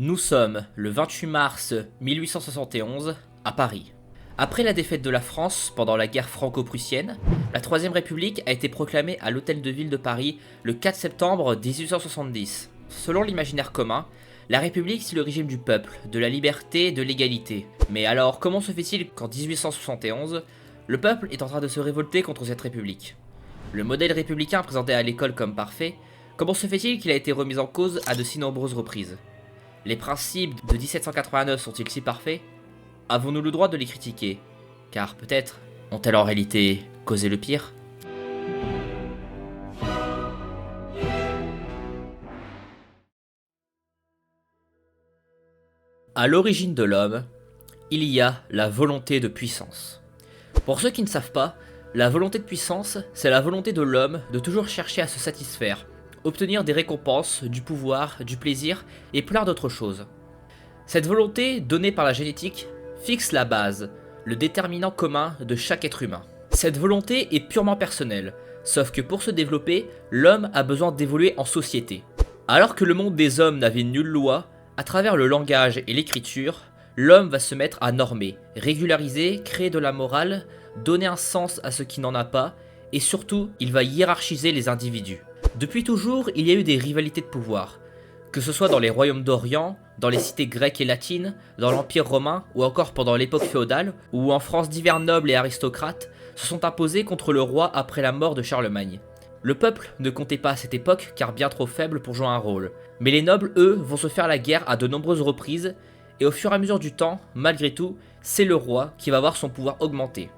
Nous sommes le 28 mars 1871 à Paris. Après la défaite de la France pendant la guerre franco-prussienne, la Troisième République a été proclamée à l'Hôtel de Ville de Paris le 4 septembre 1870. Selon l'imaginaire commun, la République c'est le régime du peuple, de la liberté et de l'égalité. Mais alors comment se fait-il qu'en 1871, le peuple est en train de se révolter contre cette République? Le modèle républicain présenté à l'école comme parfait, comment se fait-il qu'il a été remis en cause à de si nombreuses reprises? Les principes de 1789 sont-ils si parfaits? Avons-nous le droit de les critiquer? Car peut-être ont-elles en réalité causé le pire? À l'origine de l'homme, il y a la volonté de puissance. Pour ceux qui ne savent pas, la volonté de puissance, c'est la volonté de l'homme de toujours chercher à se satisfaire, obtenir des récompenses, du pouvoir, du plaisir et plein d'autres choses. Cette volonté, donnée par la génétique, fixe la base, le déterminant commun de chaque être humain. Cette volonté est purement personnelle, sauf que pour se développer, l'homme a besoin d'évoluer en société. Alors que le monde des hommes n'avait nulle loi, à travers le langage et l'écriture, l'homme va se mettre à normer, régulariser, créer de la morale, donner un sens à ce qui n'en a pas, et surtout, il va hiérarchiser les individus. Depuis toujours, il y a eu des rivalités de pouvoir, que ce soit dans les royaumes d'Orient, dans les cités grecques et latines, dans l'Empire romain ou encore pendant l'époque féodale, où en France divers nobles et aristocrates se sont imposés contre le roi après la mort de Charlemagne. Le peuple ne comptait pas à cette époque car bien trop faible pour jouer un rôle, mais les nobles eux vont se faire la guerre à de nombreuses reprises, et au fur et à mesure du temps, malgré tout, c'est le roi qui va voir son pouvoir augmenter,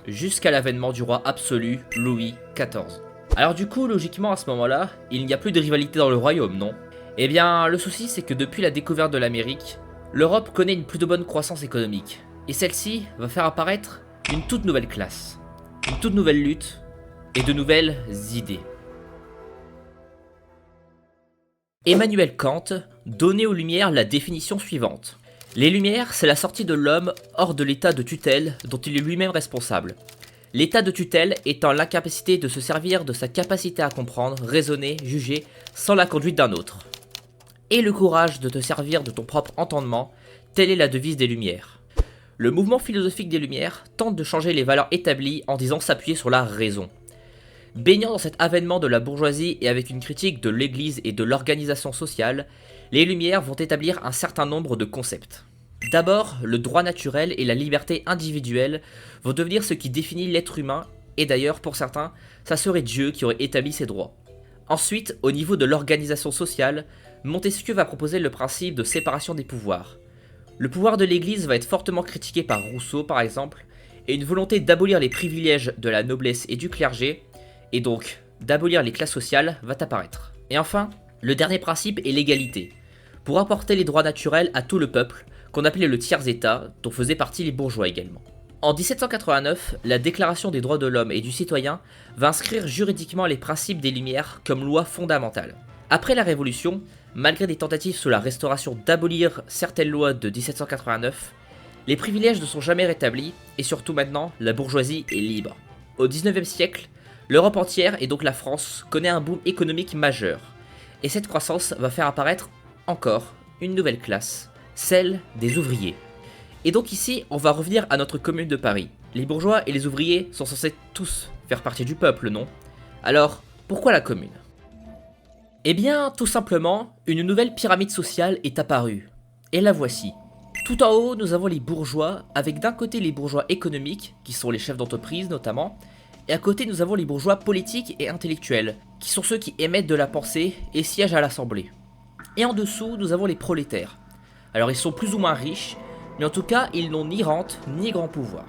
jusqu'à l'avènement du roi absolu Louis XIV. Alors du coup, logiquement à ce moment-là, il n'y a plus de rivalité dans le royaume, non? Eh bien, le souci c'est que depuis la découverte de l'Amérique, l'Europe connaît une plutôt bonne croissance économique. Et celle-ci va faire apparaître une toute nouvelle classe, une toute nouvelle lutte et de nouvelles idées. Emmanuel Kant donnait aux Lumières la définition suivante. Les Lumières, c'est la sortie de l'homme hors de l'état de tutelle dont il est lui-même responsable. L'état de tutelle étant l'incapacité de se servir de sa capacité à comprendre, raisonner, juger sans la conduite d'un autre. Et le courage de te servir de ton propre entendement, telle est la devise des Lumières. Le mouvement philosophique des Lumières tente de changer les valeurs établies en disant s'appuyer sur la raison. Baignant dans cet avènement de la bourgeoisie et avec une critique de l'Église et de l'organisation sociale, les Lumières vont établir un certain nombre de concepts. D'abord, le droit naturel et la liberté individuelle vont devenir ce qui définit l'être humain, et d'ailleurs pour certains, ça serait Dieu qui aurait établi ces droits. Ensuite, au niveau de l'organisation sociale, Montesquieu va proposer le principe de séparation des pouvoirs. Le pouvoir de l'Église va être fortement critiqué par Rousseau par exemple, et une volonté d'abolir les privilèges de la noblesse et du clergé, et donc d'abolir les classes sociales, va apparaître. Et enfin, le dernier principe est l'égalité, pour apporter les droits naturels à tout le peuple, qu'on appelait le tiers-état, dont faisaient partie les bourgeois également. En 1789, la Déclaration des droits de l'homme et du citoyen va inscrire juridiquement les principes des Lumières comme loi fondamentale. Après la Révolution, malgré des tentatives sous la Restauration d'abolir certaines lois de 1789, les privilèges ne sont jamais rétablis et surtout maintenant, la bourgeoisie est libre. Au 19e siècle, l'Europe entière et donc la France connaît un boom économique majeur. Et cette croissance va faire apparaître encore une nouvelle classe, celle des ouvriers. Et donc ici, on va revenir à notre commune de Paris. Les bourgeois et les ouvriers sont censés tous faire partie du peuple, non? Alors, pourquoi la commune? Eh bien, tout simplement, une nouvelle pyramide sociale est apparue. Et la voici. Tout en haut, nous avons les bourgeois, avec d'un côté les bourgeois économiques, qui sont les chefs d'entreprise notamment, et à côté nous avons les bourgeois politiques et intellectuels, qui sont ceux qui émettent de la pensée et siègent à l'Assemblée. Et en dessous, nous avons les prolétaires. Alors ils sont plus ou moins riches, mais en tout cas, ils n'ont ni rente, ni grand pouvoir.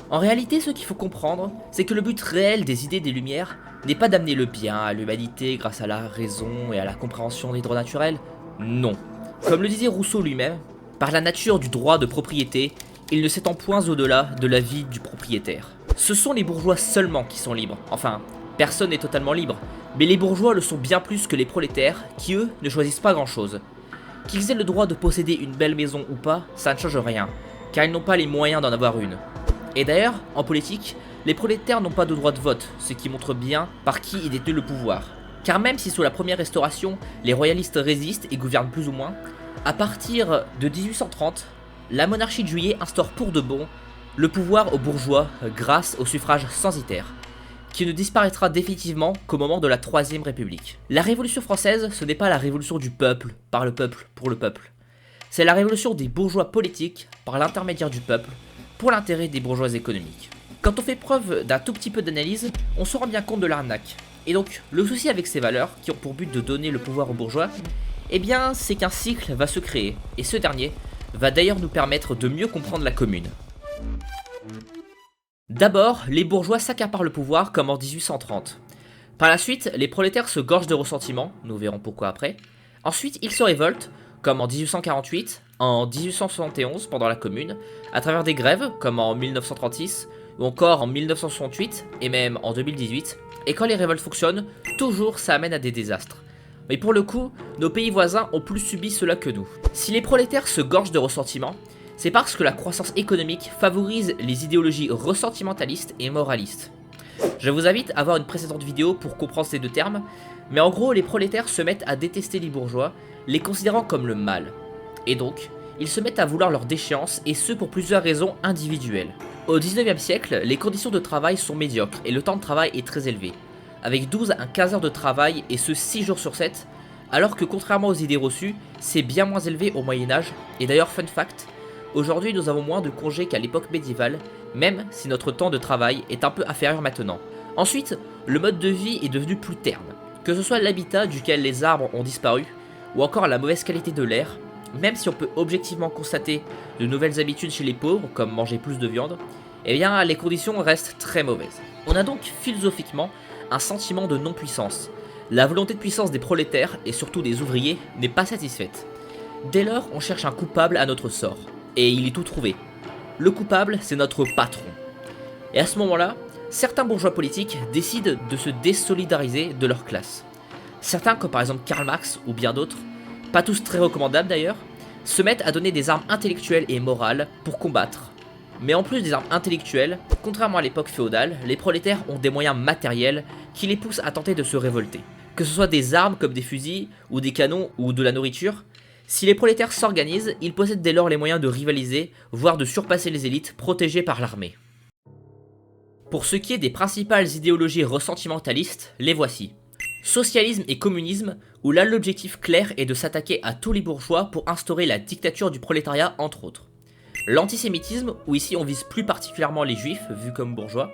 En réalité, ce qu'il faut comprendre, c'est que le but réel des idées des Lumières n'est pas d'amener le bien à l'humanité grâce à la raison et à la compréhension des droits naturels, non. Comme le disait Rousseau lui-même, par la nature du droit de propriété, il ne s'étend point au-delà de la vie du propriétaire. Ce sont les bourgeois seulement qui sont libres, enfin, personne n'est totalement libre, mais les bourgeois le sont bien plus que les prolétaires, qui eux ne choisissent pas grand-chose. Qu'ils aient le droit de posséder une belle maison ou pas, ça ne change rien, car ils n'ont pas les moyens d'en avoir une. Et d'ailleurs, en politique, les prolétaires n'ont pas de droit de vote, ce qui montre bien par qui ils détenaient le pouvoir. Car même si sous la première restauration, les royalistes résistent et gouvernent plus ou moins, À partir de 1830, la monarchie de Juillet instaure pour de bon le pouvoir aux bourgeois grâce au suffrage censitaire, qui ne disparaîtra définitivement qu'au moment de la Troisième République. La Révolution française, ce n'est pas la révolution du peuple, par le peuple, pour le peuple. C'est la révolution des bourgeois politiques, par l'intermédiaire du peuple, pour l'intérêt des bourgeois économiques. Quand on fait preuve d'un tout petit peu d'analyse, on se rend bien compte de l'arnaque. Et donc, le souci avec ces valeurs, qui ont pour but de donner le pouvoir aux bourgeois, eh bien, c'est qu'un cycle va se créer, et ce dernier va d'ailleurs nous permettre de mieux comprendre la commune. D'abord, les bourgeois s'accaparent le pouvoir comme en 1830. Par la suite, les prolétaires se gorgent de ressentiment, nous verrons pourquoi après. Ensuite, ils se révoltent, comme en 1848, en 1871 pendant la Commune, à travers des grèves, comme en 1936, ou encore en 1968, et même en 2018. Et quand les révoltes fonctionnent, toujours ça amène à des désastres. Mais pour le coup, nos pays voisins ont plus subi cela que nous. Si les prolétaires se gorgent de ressentiment, c'est parce que la croissance économique favorise les idéologies ressentimentalistes et moralistes. Je vous invite à voir une précédente vidéo pour comprendre ces deux termes, mais en gros les prolétaires se mettent à détester les bourgeois, les considérant comme le mal. Et donc, ils se mettent à vouloir leur déchéance, et ce pour plusieurs raisons individuelles. Au 19e siècle, les conditions de travail sont médiocres et le temps de travail est très élevé, avec 12 à 15 heures de travail et ce 6 jours sur 7, alors que contrairement aux idées reçues, c'est bien moins élevé au Moyen-Âge, et d'ailleurs fun fact, aujourd'hui nous avons moins de congés qu'à l'époque médiévale, même si notre temps de travail est un peu inférieur maintenant. Ensuite, le mode de vie est devenu plus terne, que ce soit l'habitat duquel les arbres ont disparu, ou encore la mauvaise qualité de l'air, même si on peut objectivement constater de nouvelles habitudes chez les pauvres, comme manger plus de viande, eh bien les conditions restent très mauvaises. On a donc philosophiquement un sentiment de non-puissance. La volonté de puissance des prolétaires, et surtout des ouvriers, n'est pas satisfaite. Dès lors, on cherche un coupable à notre sort, et il est tout trouvé. Le coupable, c'est notre patron. Et à ce moment-là, certains bourgeois politiques décident de se désolidariser de leur classe. Certains, comme par exemple Karl Marx ou bien d'autres, pas tous très recommandables d'ailleurs, se mettent à donner des armes intellectuelles et morales pour combattre. Mais en plus des armes intellectuelles, contrairement à l'époque féodale, les prolétaires ont des moyens matériels qui les poussent à tenter de se révolter. Que ce soit des armes comme des fusils, ou des canons, ou de la nourriture, si les prolétaires s'organisent, ils possèdent dès lors les moyens de rivaliser, voire de surpasser les élites protégées par l'armée. Pour ce qui est des principales idéologies ressentimentalistes, les voici. Socialisme et communisme, où là l'objectif clair est de s'attaquer à tous les bourgeois pour instaurer la dictature du prolétariat entre autres. L'antisémitisme, où ici on vise plus particulièrement les juifs, vus comme bourgeois.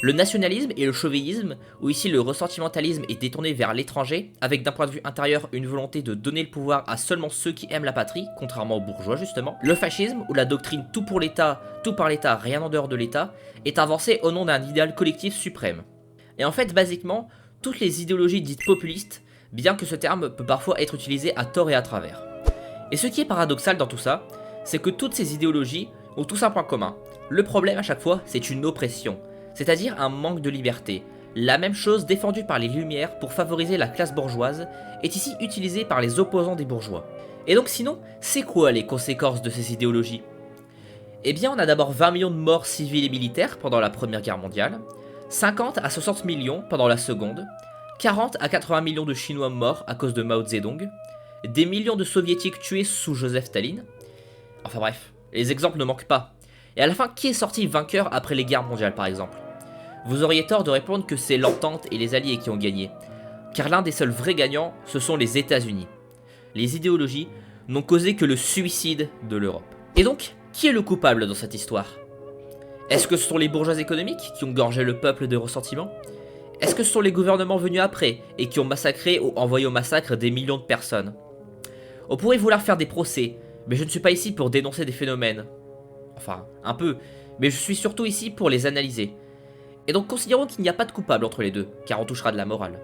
Le nationalisme et le chauvinisme, où ici le ressentimentalisme est détourné vers l'étranger, avec d'un point de vue intérieur une volonté de donner le pouvoir à seulement ceux qui aiment la patrie, contrairement aux bourgeois justement. Le fascisme, où la doctrine tout pour l'État, tout par l'État, rien en dehors de l'État, est avancée au nom d'un idéal collectif suprême. Et en fait, basiquement, toutes les idéologies dites populistes, bien que ce terme peut parfois être utilisé à tort et à travers. Et ce qui est paradoxal dans tout ça, c'est que toutes ces idéologies ont tous un point commun. Le problème à chaque fois, c'est une oppression, c'est-à-dire un manque de liberté. La même chose défendue par les Lumières pour favoriser la classe bourgeoise est ici utilisée par les opposants des bourgeois. Et donc sinon, c'est quoi les conséquences de ces idéologies? Eh bien on a d'abord 20 millions de morts civiles et militaires pendant la Première Guerre mondiale, 50 à 60 millions pendant la Seconde, 40 à 80 millions de Chinois morts à cause de Mao Zedong, des millions de Soviétiques tués sous Joseph Staline. Enfin bref, les exemples ne manquent pas. Et à la fin, qui est sorti vainqueur après les guerres mondiales par exemple? Vous auriez tort de répondre que c'est l'Entente et les Alliés qui ont gagné, car l'un des seuls vrais gagnants, ce sont les États-Unis. Les idéologies n'ont causé que le suicide de l'Europe. Et donc, qui est le coupable dans cette histoire? Est-ce que ce sont les bourgeois économiques qui ont gorgé le peuple de ressentiment? Est-ce que ce sont les gouvernements venus après et qui ont massacré ou envoyé au massacre des millions de personnes? On pourrait vouloir faire des procès, mais je ne suis pas ici pour dénoncer des phénomènes. Enfin, un peu, mais je suis surtout ici pour les analyser. Et donc considérons qu'il n'y a pas de coupable entre les deux, car on touchera de la morale.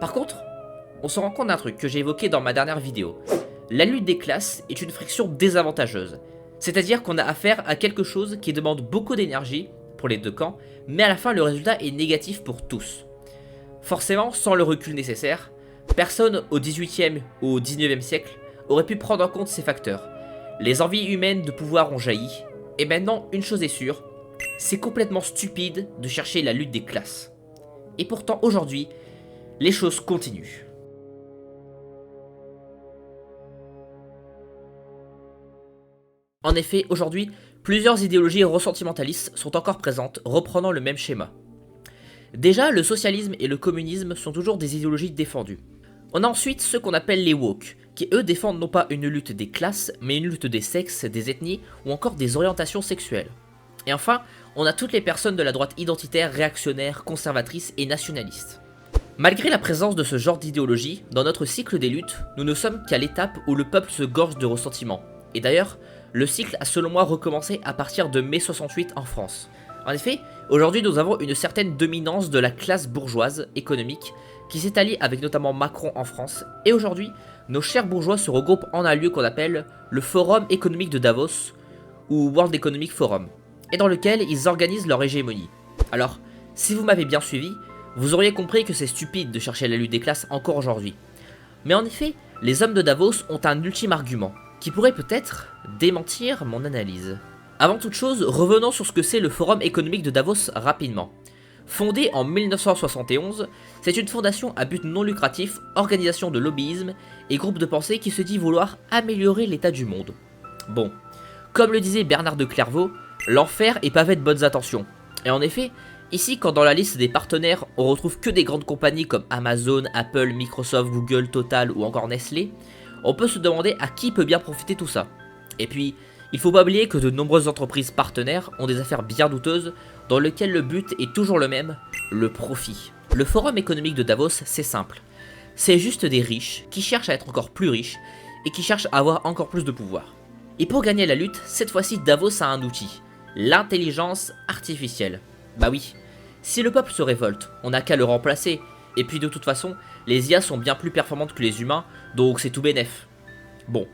Par contre, on se rend compte d'un truc que j'ai évoqué dans ma dernière vidéo. La lutte des classes est une friction désavantageuse. C'est-à-dire qu'on a affaire à quelque chose qui demande beaucoup d'énergie pour les deux camps, mais à la fin le résultat est négatif pour tous. Forcément, sans le recul nécessaire, personne au 18e ou au 19e siècle aurait pu prendre en compte ces facteurs. Les envies humaines de pouvoir ont jailli, et maintenant une chose est sûre, c'est complètement stupide de chercher la lutte des classes. Et pourtant aujourd'hui, les choses continuent. En effet, aujourd'hui, plusieurs idéologies ressentimentalistes sont encore présentes, reprenant le même schéma. Déjà, le socialisme et le communisme sont toujours des idéologies défendues. On a ensuite ceux qu'on appelle les woke, qui eux défendent non pas une lutte des classes, mais une lutte des sexes, des ethnies ou encore des orientations sexuelles. Et enfin, on a toutes les personnes de la droite identitaire, réactionnaire, conservatrice et nationaliste. Malgré la présence de ce genre d'idéologie, dans notre cycle des luttes, nous ne sommes qu'à l'étape où le peuple se gorge de ressentiment. Et d'ailleurs, le cycle a selon moi recommencé à partir de mai 68 en France. En effet, aujourd'hui nous avons une certaine dominance de la classe bourgeoise économique qui s'est alliée avec notamment Macron en France, et aujourd'hui, nos chers bourgeois se regroupent en un lieu qu'on appelle le Forum économique de Davos, ou World Economic Forum, et dans lequel ils organisent leur hégémonie. Alors, si vous m'avez bien suivi, vous auriez compris que c'est stupide de chercher la lutte des classes encore aujourd'hui. Mais en effet, les hommes de Davos ont un ultime argument, qui pourrait peut-être démentir mon analyse. Avant toute chose, revenons sur ce que c'est le Forum économique de Davos rapidement. Fondé en 1971, c'est une fondation à but non lucratif, organisation de lobbyisme et groupe de pensée qui se dit vouloir améliorer l'état du monde. Bon, comme le disait Bernard de Clairvaux, l'enfer est pavé de bonnes intentions. Et en effet, ici quand dans la liste des partenaires on retrouve que des grandes compagnies comme Amazon, Apple, Microsoft, Google, Total ou encore Nestlé, on peut se demander à qui peut bien profiter tout ça. Et puis, il faut pas oublier que de nombreuses entreprises partenaires ont des affaires bien douteuses dans lesquelles le but est toujours le même, le profit. Le forum économique de Davos, c'est simple. C'est juste des riches qui cherchent à être encore plus riches et qui cherchent à avoir encore plus de pouvoir. Et pour gagner la lutte, cette fois-ci Davos a un outil, l'intelligence artificielle. Bah oui, si le peuple se révolte, on n'a qu'à le remplacer, et puis de toute façon, les IA sont bien plus performantes que les humains, donc c'est tout bénef. Bon,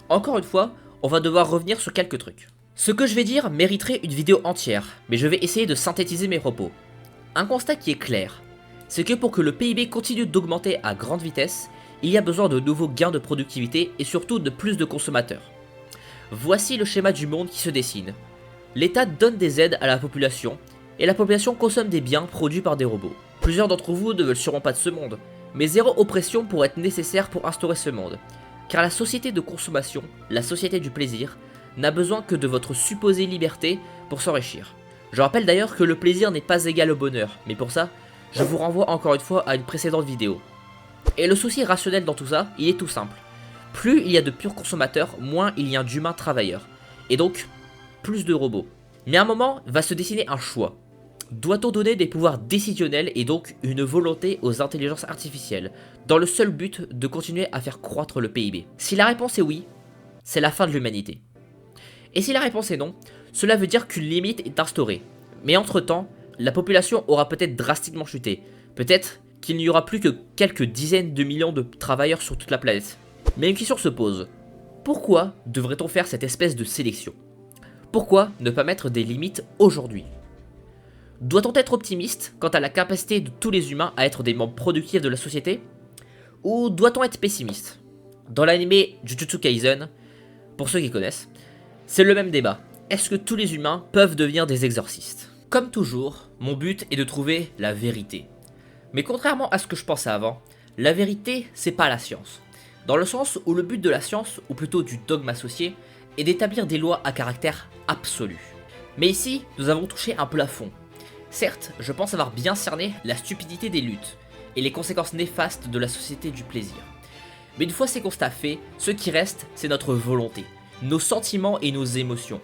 encore une fois, on va devoir revenir sur quelques trucs. Ce que je vais dire mériterait une vidéo entière, mais je vais essayer de synthétiser mes propos. Un constat qui est clair, c'est que pour que le PIB continue d'augmenter à grande vitesse, il y a besoin de nouveaux gains de productivité et surtout de plus de consommateurs. Voici le schéma du monde qui se dessine. L'État donne des aides à la population, et la population consomme des biens produits par des robots. Plusieurs d'entre vous ne veulent sûrement pas de ce monde, mais zéro oppression pourrait être nécessaire pour instaurer ce monde. Car la société de consommation, la société du plaisir, n'a besoin que de votre supposée liberté pour s'enrichir. Je rappelle d'ailleurs que le plaisir n'est pas égal au bonheur, mais pour ça, je vous renvoie encore une fois à une précédente vidéo. Et le souci rationnel dans tout ça, il est tout simple. Plus il y a de purs consommateurs, moins il y a d'humains travailleurs. Et donc, plus de robots. Mais à un moment, va se dessiner un choix. Doit-on donner des pouvoirs décisionnels et donc une volonté aux intelligences artificielles, dans le seul but de continuer à faire croître le PIB? Si la réponse est oui, c'est la fin de l'humanité. Et si la réponse est non, cela veut dire qu'une limite est instaurée. Mais entre-temps, la population aura peut-être drastiquement chuté. Peut-être qu'il n'y aura plus que quelques dizaines de millions de travailleurs sur toute la planète. Mais une question se pose. Pourquoi devrait-on faire cette espèce de sélection? Pourquoi ne pas mettre des limites aujourd'hui? Doit-on être optimiste quant à la capacité de tous les humains à être des membres productifs de la société? Ou doit-on être pessimiste? Dans l'anime Jujutsu Kaisen, pour ceux qui connaissent, c'est le même débat. Est-ce que tous les humains peuvent devenir des exorcistes? Comme toujours, mon but est de trouver la vérité. Mais contrairement à ce que je pensais avant, la vérité, c'est pas la science. Dans le sens où le but de la science, ou plutôt du dogme associé, est d'établir des lois à caractère absolu. Mais ici, nous avons touché un plafond. Certes, je pense avoir bien cerné la stupidité des luttes et les conséquences néfastes de la société du plaisir. Mais une fois ces constats faits, ce qui reste, c'est notre volonté, nos sentiments et nos émotions.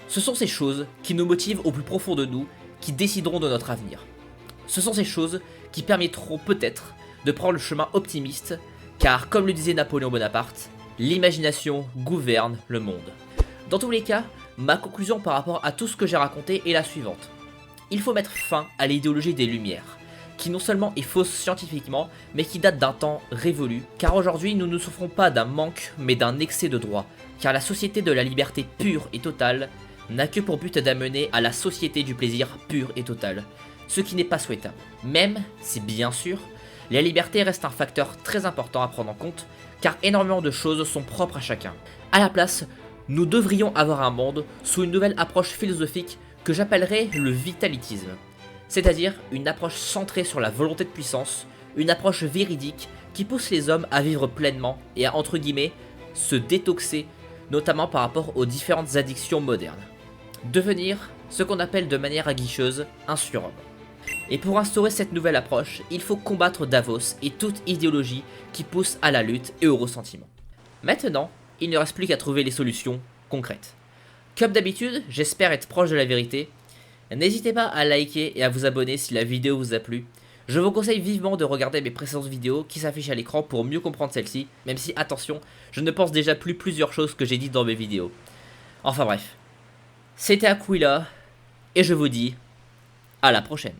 Ce sont ces choses qui nous motivent au plus profond de nous, qui décideront de notre avenir. Ce sont ces choses qui permettront peut-être de prendre le chemin optimiste, car comme le disait Napoléon Bonaparte, l'imagination gouverne le monde. Dans tous les cas, ma conclusion par rapport à tout ce que j'ai raconté est la suivante. Il faut mettre fin à l'idéologie des Lumières, qui non seulement est fausse scientifiquement, mais qui date d'un temps révolu, car aujourd'hui nous ne souffrons pas d'un manque, mais d'un excès de droits, car la société de la liberté pure et totale n'a que pour but d'amener à la société du plaisir pur et total, ce qui n'est pas souhaitable. Même si bien sûr, la liberté reste un facteur très important à prendre en compte, car énormément de choses sont propres à chacun. À la place, nous devrions avoir un monde sous une nouvelle approche philosophique que j'appellerais le vitalitisme, c'est-à-dire une approche centrée sur la volonté de puissance, une approche véridique qui pousse les hommes à vivre pleinement et à, entre guillemets, se détoxer notamment par rapport aux différentes addictions modernes. Devenir ce qu'on appelle de manière aguicheuse un surhomme. Et pour instaurer cette nouvelle approche, il faut combattre Davos et toute idéologie qui pousse à la lutte et au ressentiment. Maintenant, il ne reste plus qu'à trouver les solutions concrètes. Comme d'habitude, j'espère être proche de la vérité. N'hésitez pas à liker et à vous abonner si la vidéo vous a plu. Je vous conseille vivement de regarder mes précédentes vidéos qui s'affichent à l'écran pour mieux comprendre celle-ci, même si, attention, je ne pense déjà plus plusieurs choses que j'ai dites dans mes vidéos. Enfin bref, c'était Aquila, et je vous dis à la prochaine.